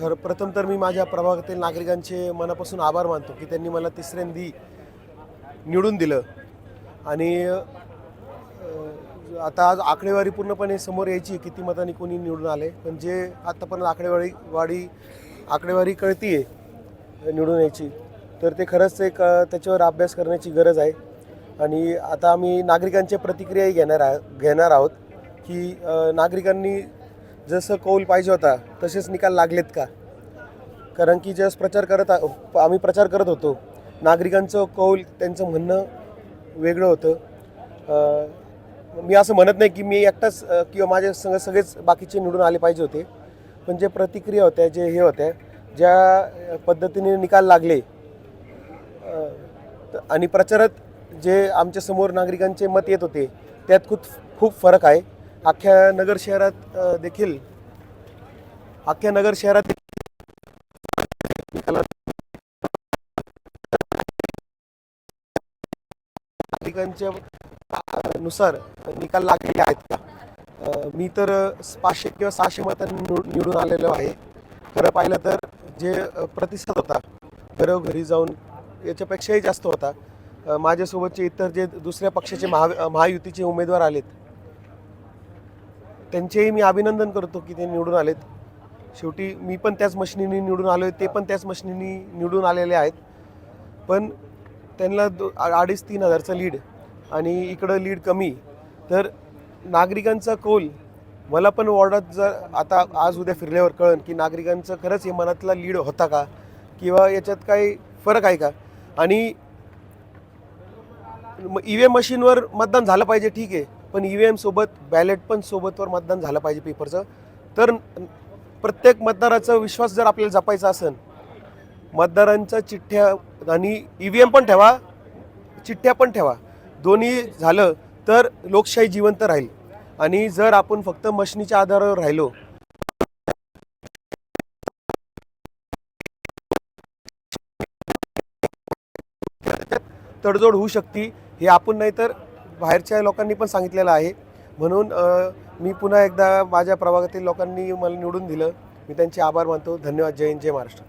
प्रथम तर मी माझ्या प्रभागातील नागरिकांचे मनापासून आभार मानतो की त्यांनी मला तिसऱ्यांदी निवडून दिलं आणि आता आज आकडेवारी पूर्णपणे समोर यायची किती मतांनी कोणी निवडून आले, पण जे आत्तापर्यंत आकडेवारी कळती आहे निवडून यायची, तर ते खरंच एक त्याच्यावर अभ्यास करण्याची गरज आहे. आणि आता आम्ही नागरिकांच्या प्रतिक्रियाही घेणार आहोत की नागरिकांनी जसं कौल पाहिजे होता तसेच निकाल लागलेत का. कारण की ज्यावेळेस आम्ही प्रचार करत होतो, नागरिकांचं कौल, त्यांचं म्हणणं वेगळं होतं. मी असं म्हणत नाही की मी एकटाच किंवा माझ्या संग सगळेच बाकीचे निवडून आले पाहिजे होते, पण जे प्रतिक्रिया होत्या, जे हे होत्या, ज्या पद्धतीने निकाल लागले आणि प्रचारात जे आमच्यासमोर नागरिकांचे मत येत होते त्यात खूप फरक आहे. अख्ख्या नगर शहरात नागरिकांच्या नुसार निकाल लागलेले आहेत का. मी तर 500 किंवा 600 मतांनी निवडून आलेलो आहे. खरं पाहिलं तर जे प्रतिसाद होता घरोघरी जाऊन याच्यापेक्षाही जास्त होता. माझ्यासोबतचे इतर जे दुसऱ्या पक्षाचे महायुतीचे उमेदवार आलेत त्यांचेही मी अभिनंदन करतो की ते निवडून आलेत. शेवटी मी पण त्याच मशिनीने निवडून आलो आहे, ते पण त्याच मशिनीने निवडून आलेले आहेत. पण त्यांना 2,500-3 हजारचं लीड आणि इकडं लीड कमी, तर नागरिकांचा कौल मला पण वॉर्डात जर आता आज उद्या फिरल्यावर कळन की नागरिकांचं खरंच हे मनातला लीड होता का किंवा याच्यात काही फरक आहे का. आणि EVM मशीनवर मतदान झालं पाहिजे, ठीक आहे, पण EVM सोबत बॅलेट पण सोबतवर मतदान झालं पाहिजे पेपरचं. तर प्रत्येक मतदाराचा विश्वास जर आपल्याला जपायचा असेल, मतदारांच्या चिठ्ठ्या आणि EVM पण ठेवा, चिठ्ठ्या पण ठेवा, दोन्ही झालं तर लोकशाही जिवंत राहील. आणि जर आपण फक्त मशिनीच्या आधारावर राहिलो तडजोड होऊ शकते, हे आपण नाही तर बाहेरच्या लोकांनी पण सांगितलेलं आहे. म्हणून मी पुन्हा एकदा माझ्या प्रभागातील लोकांनी मला निवडून दिलं, मी त्यांचे आभार मानतो. धन्यवाद. जय हिंद, जय महाराष्ट्र.